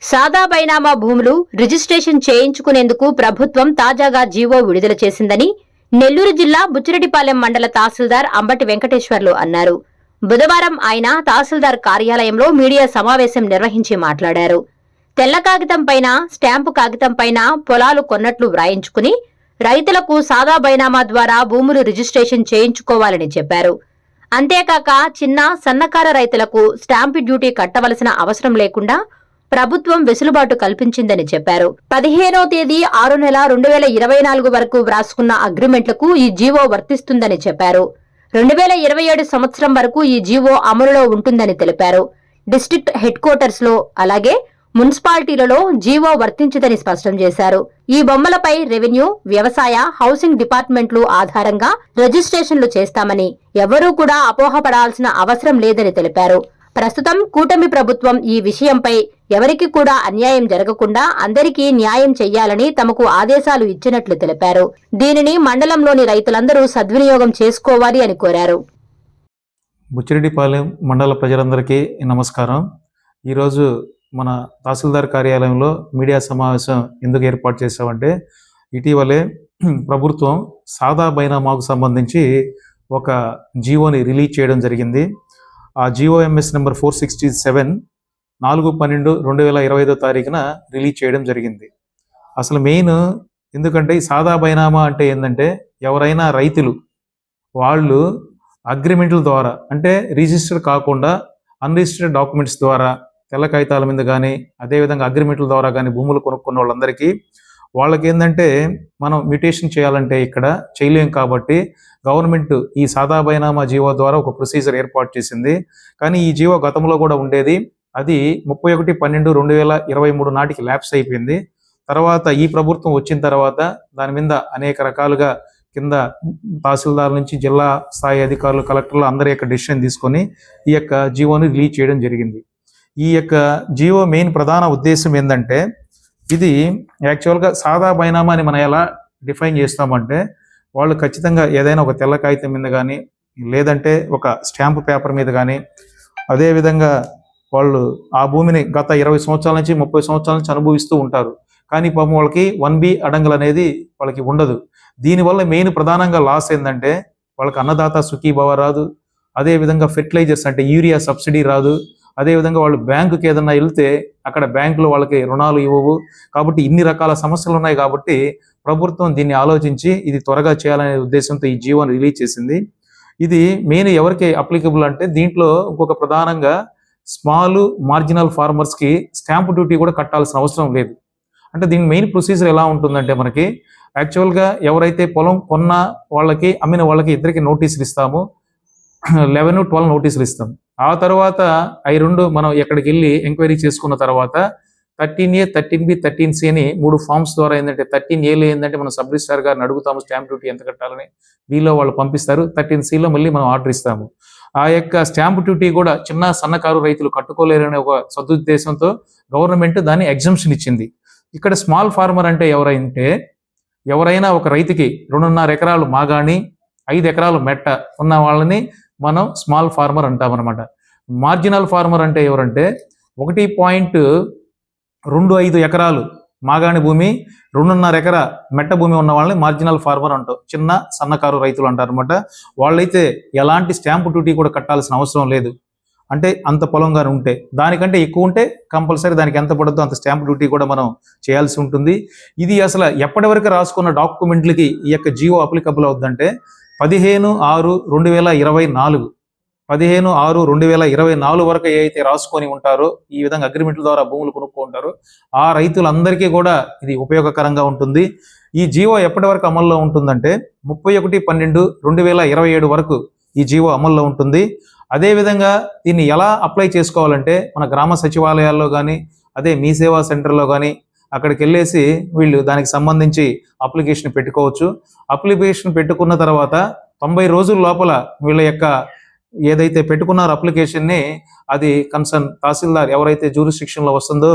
సాదా బైనామా భూములు రిజిస్ట్రేషన్ చేయించుకునేందుకు ప్రభుత్వం తాజాగా జీవో విడుదల చేసిందని నెల్లూరు జిల్లా బుచ్చిరెడ్డిపాలెం మండల తహసీల్దార్ అంబటి వెంకటేశ్వర్లు అన్నారు. బుధవారం ఆయన తహసీల్దార్ కార్యాలయంలో మీడియా సమావేశం నిర్వహించి మాట్లాడారు. తెల్ల కాగితం పైన స్టాంపు కాగితం పైన పొలాలు కొన్నట్లు వ్రాయించుకుని రైతులకు సాదా బైనామా ద్వారా భూములు రిజిస్ట్రేషన్ చేయించుకోవాలని చెప్పారు. అంతేకాక చిన్న సన్నకారు రైతులకు స్టాంపు డ్యూటీ కట్టవలసిన అవసరం లేకుండా ప్రభుత్వం వెసులుబాటు కల్పించిందని చెప్పారు. 15వ తేదీ 6 నెల 2024 వరకు వ్రాసుకున్న అగ్రిమెంట్లకు ఈ జీవో వర్తిస్తుందని చెప్పారు. 2027 సంవత్సరం వరకు ఈ జీవో అమలులో ఉంటుందని తెలిపారు. డిస్ట్రిక్ట్ హెడ్ క్వార్టర్స్ లో అలాగే మున్సిపాలిటీలలో జీవో వర్తించదని స్పష్టం చేశారు. ఈ బొమ్మలపై రెవెన్యూ, వ్యవసాయ, హౌసింగ్ డిపార్ట్మెంట్లు ఆధారంగా రిజిస్ట్రేషన్లు చేస్తామని ఎవరూ కూడా అపోహపడాల్సిన అవసరం లేదని తెలిపారు. ప్రస్తుతం కూటమి ప్రభుత్వం ఈ విషయంపై ఎవరికి కూడా అన్యాయం జరగకుండా అందరికీ న్యాయం చెయ్యాలని తమకు ఆదేశాలు ఇచ్చినట్లు తెలిపారు. దీనిని మండలంలోని రైతులందరూ సద్వినియోగం చేసుకోవాలి అని కోరారు. బుచ్చిరెడ్డిపాలెం మండల ప్రజలందరికీ నమస్కారం. ఈరోజు మన తహసీల్దార్ కార్యాలయంలో మీడియా సమావేశం ఎందుకు ఏర్పాటు చేశామంటే, ఇటీవలే ప్రభుత్వం సాదా బైనామాకు సంబంధించి ఒక జీవోని రిలీజ్ చేయడం జరిగింది. ఆ జీఓఎంఎస్ నెంబర్ 467 4/12/2025 తారీఖున రిలీజ్ చేయడం జరిగింది. అసలు మెయిన్ ఎందుకంటే ఈ సాదా బైనామా అంటే ఏంటంటే, ఎవరైనా రైతులు వాళ్ళు అగ్రిమెంట్ల ద్వారా అంటే రిజిస్టర్ కాకుండా అన్రిజిస్టర్డ్ డాక్యుమెంట్స్ ద్వారా తెల్ల కాగితాల మీద కానీ అదేవిధంగా అగ్రిమెంట్ల ద్వారా కానీ భూములు కొనుక్కున్న వాళ్ళందరికీ వాళ్ళకి ఏంటంటే మనం మ్యూటేషన్ చేయాలంటే ఇక్కడ చేయలేం కాబట్టి గవర్నమెంట్ ఈ సాదా బైనామా జీవో ద్వారా ఒక ప్రొసీజర్ ఏర్పాటు చేసింది. కానీ ఈ జీవో గతంలో కూడా ఉండేది. అది 31/12/2023 నాటికి ల్యాప్స్ అయిపోయింది. తర్వాత ఈ ప్రభుత్వం వచ్చిన తర్వాత దాని మీద అనేక రకాలుగా కింద తహసీల్దార్ నుంచి జిల్లా స్థాయి అధికారులు, కలెక్టర్లు అందరి యొక్క డెసిషన్ తీసుకొని ఈ యొక్క జీవోని రిలీజ్ చేయడం జరిగింది. ఈ యొక్క జీవో మెయిన్ ప్రధాన ఉద్దేశం ఏంటంటే, ఇది యాక్చువల్గా సాదా బైనామాని మనం ఎలా డిఫైన్ చేస్తామంటే, వాళ్ళు ఖచ్చితంగా ఏదైనా ఒక తెల్ల కాగితం మీద కానీ లేదంటే ఒక స్టాంపు పేపర్ మీద కానీ అదేవిధంగా వాళ్ళు ఆ భూమిని గత 20 సంవత్సరాల నుంచి 30 సంవత్సరాల నుంచి అనుభవిస్తూ ఉంటారు. కానీ పాపం వాళ్ళకి 1B అడంగల్ అనేది వాళ్ళకి ఉండదు. దీనివల్ల మెయిన్ ప్రధానంగా లాస్ ఏంటంటే, వాళ్ళకి అన్నదాత సుఖీభవ రాదు, అదేవిధంగా ఫెర్టిలైజర్స్ అంటే యూరియా సబ్సిడీ రాదు, అదేవిధంగా వాళ్ళు బ్యాంకుకి ఏదన్నా వెళ్తే అక్కడ బ్యాంకులో వాళ్ళకి రుణాలు ఇవ్వవు. కాబట్టి ఇన్ని రకాల సమస్యలు ఉన్నాయి. కాబట్టి ప్రభుత్వం దీన్ని ఆలోచించి ఇది త్వరగా చేయాలనే ఉద్దేశంతో ఈ జీవోని రిలీజ్ చేసింది. ఇది మెయిన్ ఎవరికి అప్లికబుల్ అంటే, దీంట్లో ఇంకొక ప్రధానంగా స్మాల్ మార్జినల్ ఫార్మర్స్కి స్టాంప్ డ్యూటీ కూడా కట్టాల్సిన అవసరం లేదు. అంటే దీని మెయిన్ ప్రొసీజర్ ఎలా ఉంటుందంటే, మనకి యాక్చువల్గా ఎవరైతే పొలం కొన్న వాళ్ళకి అమ్మిన వాళ్ళకి ఇద్దరికి నోటీసులు ఇస్తాము, 11, 12 నోటీసులు ఇస్తాం. ఆ తర్వాత అవి రెండు మనం ఎక్కడికి వెళ్ళి ఎంక్వైరీ చేసుకున్న తర్వాత 13A, 13B, 13C అని 3 ఫామ్స్ ద్వారా ఏంటంటే, 13Aలో ఏంటంటే మనం సబ్ రిజిస్ట్రార్ గారిని అడుగుతాము స్టాంప్ డ్యూటీ ఎంత కట్టాలని, Bలో వాళ్ళు పంపిస్తారు, 13Cలో మళ్ళీ మనం ఆర్డర్ ఇస్తాము. ఆ యొక్క స్టాంప్ డ్యూటీ కూడా చిన్న సన్నకారు రైతులు కట్టుకోలేరనే ఒక సదుద్దేశంతో గవర్నమెంట్ దాన్ని ఎగ్జంప్షన్ ఇచ్చింది. ఇక్కడ స్మాల్ ఫార్మర్ అంటే ఎవరైనా ఒక రైతుకి 2.5 ఎకరాలు మాగాణి 5 ఎకరాలు మెట్ట ఉన్న వాళ్ళని మనం స్మాల్ ఫార్మర్ అంటామన్నమాట. మార్జినల్ ఫార్మర్ అంటే ఎవరంటే 1.25 ఎకరాలు మాగాణి భూమి, 2.5 ఎకరా మెట్ట భూమి ఉన్న వాళ్ళని మార్జినల్ ఫార్మర్ అంటాం. చిన్న సన్నకారు రైతులు అంటారు అనమాట. వాళ్ళైతే ఎలాంటి స్టాంపు డ్యూటీ కూడా కట్టాల్సిన అవసరం లేదు. అంటే అంత పొలంగా ఉంటే, దానికంటే ఎక్కువ ఉంటే కంపల్సరీ దానికి ఎంత పడుతుందో అంత స్టాంప్ డ్యూటీ కూడా మనం చేయాల్సి ఉంటుంది. ఇది అసలు ఎప్పటి వరకు రాసుకున్న డాక్యుమెంట్లకి ఈ యొక్క జీవో అప్లికబుల్ అవుతుందంటే 15/6/2024 15/6/2024 వరకు ఏదైతే రాసుకొని ఉంటారో, ఈ విధంగా అగ్రిమెంట్ల ద్వారా భూములు కొనుక్కుంటారో ఆ రైతులందరికీ కూడా ఇది ఉపయోగకరంగా ఉంటుంది. ఈ జీవో ఎప్పటి వరకు అమల్లో ఉంటుందంటే 31/12/2027 వరకు ఈ జీవో అమల్లో ఉంటుంది. అదేవిధంగా దీన్ని ఎలా అప్లై చేసుకోవాలంటే, మన గ్రామ సచివాలయాల్లో కానీ అదే మీ సేవా సెంటర్లో కానీ అక్కడికి వెళ్ళేసి వీళ్ళు దానికి సంబంధించి అప్లికేషన్ పెట్టుకోవచ్చు. అప్లికేషన్ పెట్టుకున్న తర్వాత 90 రోజుల లోపల వీళ్ళ యొక్క ఏదైతే పెట్టుకున్నారో అప్లికేషన్ని, అది కన్సర్న్ తహసీల్దార్ ఎవరైతే జ్యూరిస్డిక్షన్లో వస్తుందో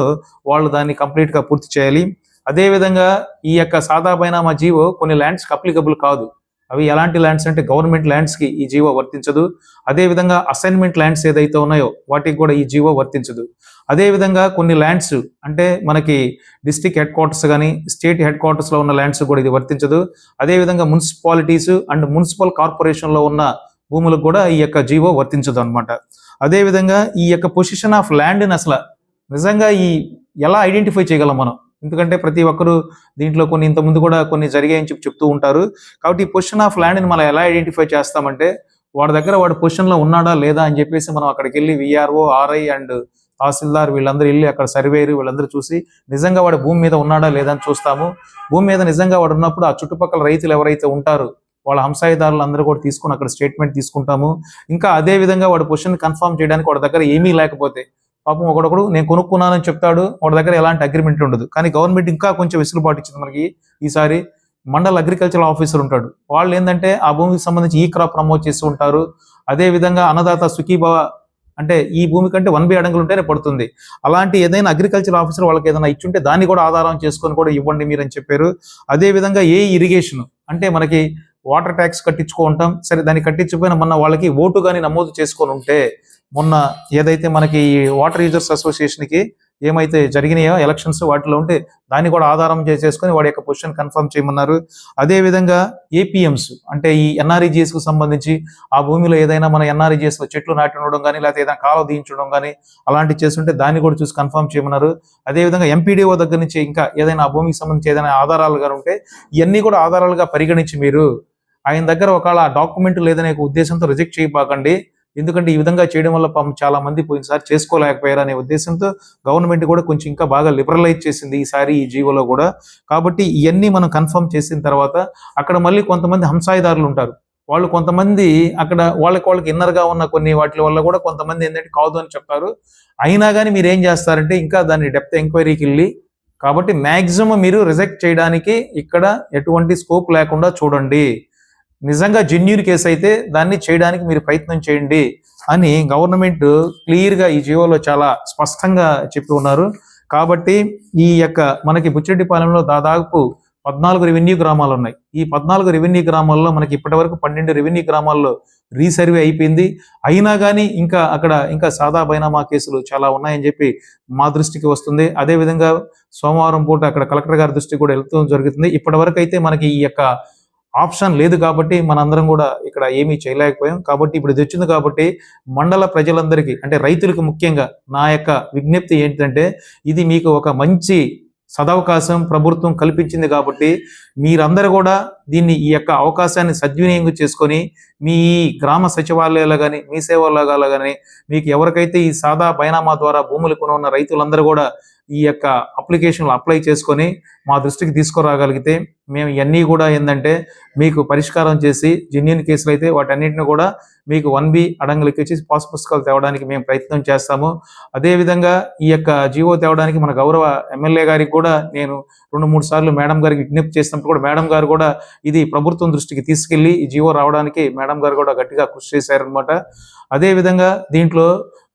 వాళ్ళు దాన్ని కంప్లీట్గా పూర్తి చేయాలి. అదేవిధంగా ఈ యొక్క సాదా బైనామా జీవో కొన్ని ల్యాండ్స్కి అప్లికబుల్ కాదు. అవి ఎలాంటి ల్యాండ్స్ అంటే గవర్నమెంట్ ల్యాండ్స్కి ఈ జీవో వర్తించదు. అదేవిధంగా అసైన్మెంట్ ల్యాండ్స్ ఏదైతే ఉన్నాయో వాటికి కూడా ఈ జీవో వర్తించదు. అదేవిధంగా కొన్ని ల్యాండ్స్ అంటే మనకి డిస్ట్రిక్ట్ హెడ్ క్వార్టర్స్ కానీ స్టేట్ హెడ్ క్వార్టర్స్లో ఉన్న ల్యాండ్స్ కూడా ఇది వర్తించదు. అదేవిధంగా మున్సిపాలిటీస్ అండ్ మున్సిపల్ కార్పొరేషన్లో ఉన్న భూములకు కూడా ఈ యొక్క జీవో వర్తించదు అనమాట. అదేవిధంగా ఈ యొక్క పొజిషన్ ఆఫ్ ల్యాండ్ని అసలు నిజంగా ఎలా ఐడెంటిఫై చేయగలం మనం, ఎందుకంటే ప్రతి ఒక్కరు దీంట్లో కొన్ని ఇంతకుముందు కూడా కొన్ని జరిగాయని చెప్తూ ఉంటారు. కాబట్టి ఈ పొజిషన్ ఆఫ్ ల్యాండ్ని మనం ఎలా ఐడెంటిఫై చేస్తామంటే వాడి దగ్గర వాడి పొజిషన్లో ఉన్నాడా లేదా అని చెప్పేసి మనం అక్కడికి వెళ్ళి విఆర్ఓ, ఆర్ఐ అండ్ తహసీల్దార్ వీళ్ళందరూ వెళ్ళి అక్కడ సర్వేరు వీళ్ళందరూ చూసి నిజంగా వాడు భూమి మీద ఉన్నాడా లేదా అని చూస్తాము. భూమి మీద నిజంగా వాడు ఉన్నప్పుడు ఆ చుట్టుపక్కల రైతులు ఎవరైతే ఉంటారో వాళ్ళ హంసాయిదారులు అందరూ కూడా తీసుకుని అక్కడ స్టేట్మెంట్ తీసుకుంటాము. ఇంకా అదే విధంగా వాడి పొజిషన్ కన్ఫర్మ్ చేయడానికి వాడి దగ్గర ఏమీ లేకపోతే పాపం ఒకడొకడు నేను కొనుక్కున్నానని చెప్తాడు, వాడి దగ్గర ఎలాంటి అగ్రిమెంట్ ఉండదు. కానీ గవర్నమెంట్ ఇంకా కొంచెం వెసులుబాటు ఇచ్చింది మనకి. ఈసారి మండల అగ్రికల్చర్ ఆఫీసర్ ఉంటాడు, వాళ్ళు ఏంటంటే ఆ భూమికి సంబంధించి ఈ క్రాప్ ప్రమోట్ చేస్తూ ఉంటారు. అదే విధంగా అన్నదాత సుఖీభవ అంటే ఈ భూమి కంటే 1B అడంగులు ఉంటేనే పడుతుంది. అలాంటి ఏదైనా అగ్రికల్చర్ ఆఫీసర్ వాళ్ళకి ఏదైనా ఇచ్చుంటే దాన్ని కూడా ఆధారం చేసుకొని కూడా ఇవ్వండి మీరు అని చెప్పారు. అదే విధంగా ఇరిగేషన్ అంటే మనకి వాటర్ ట్యాక్స్ కట్టించుకుంటాం, సరే దాన్ని కట్టించిపోయిన మొన్న వాళ్ళకి ఓటు కానీ నమోదు చేసుకొని ఉంటే మొన్న ఏదైతే మనకి వాటర్ యూజర్స్ అసోసియేషన్కి ఏమైతే జరిగినాయో ఎలక్షన్స్ వాటిలో ఉంటే దాన్ని కూడా ఆధారం చేసుకొని వాడి యొక్క పొజిషన్ కన్ఫర్మ్ చేయమన్నారు. అదేవిధంగా ఏపీఎంస్ అంటే ఈ ఎన్ఆర్ఈజిఎస్కు సంబంధించి ఆ భూమిలో ఏదైనా మన ఎన్ఆర్ఈజిఎస్లో చెట్లు నాటి ఉండడం కానీ లేకపోతే ఏదైనా కాలువ దించడం కానీ అలాంటివి చేస్తుంటే దాన్ని కూడా చూసి కన్ఫర్మ్ చేయమన్నారు. అదేవిధంగా ఎంపీడీఓ దగ్గర నుంచి ఇంకా ఏదైనా ఆ భూమికి సంబంధించి ఏదైనా ఆధారాలుగా ఉంటే ఇవన్నీ కూడా ఆధారాలుగా పరిగణించి మీరు ఆయన దగ్గర ఒకవేళ డాక్యుమెంట్ లేదనే ఉద్దేశంతో రిజెక్ట్ చేయబాకండి. ఎందుకంటే ఈ విధంగా చేయడం వల్ల చాలా మంది పోయినసారి చేసుకోలేకపోయారు అనే ఉద్దేశంతో గవర్నమెంట్ కూడా కొంచెం ఇంకా బాగా లిబరలైజ్ చేసింది ఈసారి ఈ జీవోలో కూడా. కాబట్టి ఇవన్నీ మనం కన్ఫర్మ్ చేసిన తర్వాత అక్కడ మళ్ళీ కొంతమంది హంసాయిదారులు ఉంటారు, వాళ్ళు కొంతమంది అక్కడ వాళ్ళకి ఇన్నర్గా ఉన్న కొన్ని వాటి వల్ల కూడా కొంతమంది ఏంటంటే కాదు అని చెప్తారు. అయినా కానీ మీరు ఏం చేస్తారంటే ఇంకా దాన్ని డెప్త్ ఎంక్వైరీకి వెళ్ళి కాబట్టి మ్యాక్సిమం మీరు రిజెక్ట్ చేయడానికి ఇక్కడ ఎటువంటి స్కోప్ లేకుండా చూడండి. నిజంగా జెన్యూన్ కేసు అయితే దాన్ని చేయడానికి మీరు ప్రయత్నం చేయండి అని గవర్నమెంట్ క్లియర్గా ఈ జీవోలో చాలా స్పష్టంగా చెప్పి ఉన్నారు. కాబట్టి ఈ యొక్క మనకి బుచ్చిరెడ్డిపాలెంలో దాదాపు 14 రెవెన్యూ గ్రామాలు ఉన్నాయి. ఈ 14 రెవెన్యూ గ్రామాల్లో మనకి ఇప్పటి వరకు 12 రెవెన్యూ గ్రామాల్లో రీసర్వే అయిపోయింది. అయినా కానీ ఇంకా సాదా బైనామా కేసులు చాలా ఉన్నాయని చెప్పి మా దృష్టికి వస్తుంది. అదేవిధంగా సోమవారం పూట అక్కడ కలెక్టర్ గారి దృష్టికి కూడా వెళ్తూ జరుగుతుంది. ఇప్పటి వరకు అయితే మనకి ఈ యొక్క ఆప్షన్ లేదు కాబట్టి మనందరం కూడా ఇక్కడ ఏమీ చేయలేకపోయాం. కాబట్టి ఇప్పుడు ఇది వచ్చింది కాబట్టి మండల ప్రజలందరికీ అంటే రైతులకు ముఖ్యంగా నా యొక్క విజ్ఞప్తి ఏంటంటే ఇది మీకు ఒక మంచి సదవకాశం ప్రభుత్వం కల్పించింది కాబట్టి మీరందరూ కూడా ఈ యొక్క అవకాశాన్ని సద్వినియోగం చేసుకొని మీ గ్రామ సచివాలయాలు కానీ మీ సేవల్లో కానీ మీకు ఎవరికైతే ఈ సాదా బైనామా ద్వారా భూములు కొనున్న రైతులందరూ కూడా ఈ యొక్క అప్లికేషన్లు అప్లై చేసుకొని మా దృష్టికి తీసుకురాగలిగితే మేము ఇవన్నీ కూడా ఏంటంటే మీకు పరిష్కారం చేసి జెన్యూన్ కేసులు అయితే వాటన్నిటిని కూడా మీకు 1B అడంగులకి వచ్చి పాస్ పుస్తకాలు తేవడానికి మేము ప్రయత్నం చేస్తాము. అదేవిధంగా ఈ యొక్క జీవో తేవడానికి మన గౌరవ ఎమ్మెల్యే గారికి కూడా నేను 2-3 సార్లు మేడం గారికి విజ్ఞప్తి చేసినప్పుడు కూడా మేడం గారు కూడా ఇది ప్రభుత్వం దృష్టికి తీసుకెళ్లి ఈ జీవో రావడానికి మేడం గారు కూడా గట్టిగా కృషి చేశారనమాట. అదేవిధంగా దీంట్లో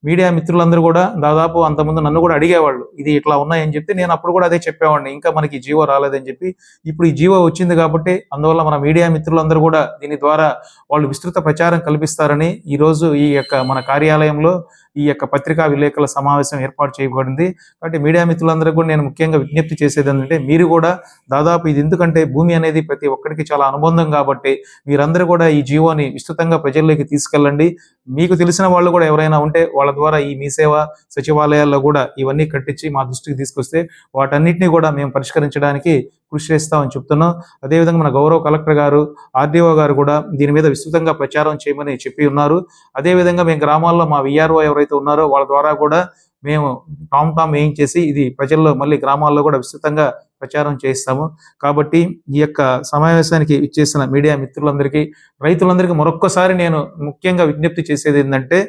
మీడియా మిత్రులందరూ కూడా దాదాపు అంతకుముందు నన్ను కూడా అడిగేవాళ్ళు ఇది ఇట్లా ఉన్నాయని చెప్పి నేను అప్పుడు కూడా అదే చెప్పేవాడిని, ఇంకా మనకి జీవో రాలేదని చెప్పి. ఇప్పుడు ఈ జీవో వచ్చింది కాబట్టి అందువల్ల మన మీడియా మిత్రులందరూ కూడా దీని ద్వారా వాళ్ళు విస్తృత ప్రచారం కల్పిస్తారని ఈరోజు ఈ యొక్క మన కార్యాలయంలో ఈ యొక్క పత్రికా విలేకరుల సమావేశం ఏర్పాటు చేయబడింది. కాబట్టి మీడియా మిత్రులందరూ కూడా నేను ముఖ్యంగా విజ్ఞప్తి చేసేది ఏంటంటే మీరు కూడా దాదాపు ఇది ఎందుకంటే భూమి అనేది ప్రతి ఒక్కరికి చాలా అనుబంధం కాబట్టి మీరందరూ కూడా ఈ జీవోని విస్తృతంగా ప్రజల్లోకి తీసుకెళ్ళండి. మీకు తెలిసిన వాళ్ళు కూడా ఎవరైనా ఉంటే వాళ్ళ ద్వారా ఈ మీ సేవ సచివాలయాల్లో కూడా ఇవన్నీ కట్టించి మా దృష్టికి తీసుకొస్తే వాటన్నిటిని కూడా మేము పరిష్కరించడానికి కృషి చేస్తామని చెప్తున్నాం. అదేవిధంగా మన గౌరవ కలెక్టర్ గారు ఆర్డీఓ గారు కూడా దీని మీద విస్తృతంగా ప్రచారం చేయమని చెప్పి ఉన్నారు. అదేవిధంగా మేము గ్రామాల్లో మా విఆర్ఓ ఎవరైతే ఉన్నారో వాళ్ళ ద్వారా కూడా మేము టామ్ ఏం చేసి ఇది ప్రజల్లో మళ్ళీ గ్రామాల్లో కూడా విస్తృతంగా ప్రచారం చేయిస్తాము. కాబట్టి ఈ యొక్క సమావేశానికి ఇచ్చేసిన మీడియా మిత్రులందరికీ రైతులందరికీ మరొక్కసారి నేను ముఖ్యంగా విజ్ఞప్తి చేసేది ఏంటంటే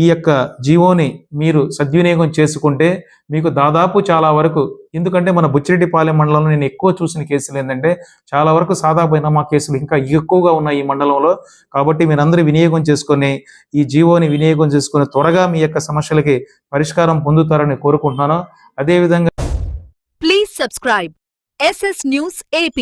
ఈ యొక్క జీవోని మీరు సద్వినియోగం చేసుకుంటే మీకు దాదాపు చాలా వరకు, ఎందుకంటే మన బుచ్చిరెడ్డిపాలెం మండలంలో నేను ఎక్కువ చూసిన కేసులు ఏంటంటే చాలా వరకు సాదా బైనామా కేసులు ఇంకా ఎక్కువగా ఉన్నాయి ఈ మండలంలో. కాబట్టి మీరందరూ వినియోగం చేసుకొని ఈ జీవోని వినియోగం చేసుకొని త్వరగా మీ యొక్క సమస్యలకి పరిష్కారం పొందుతారని కోరుకుంటున్నాను. అదేవిధంగా please subscribe SS News AP.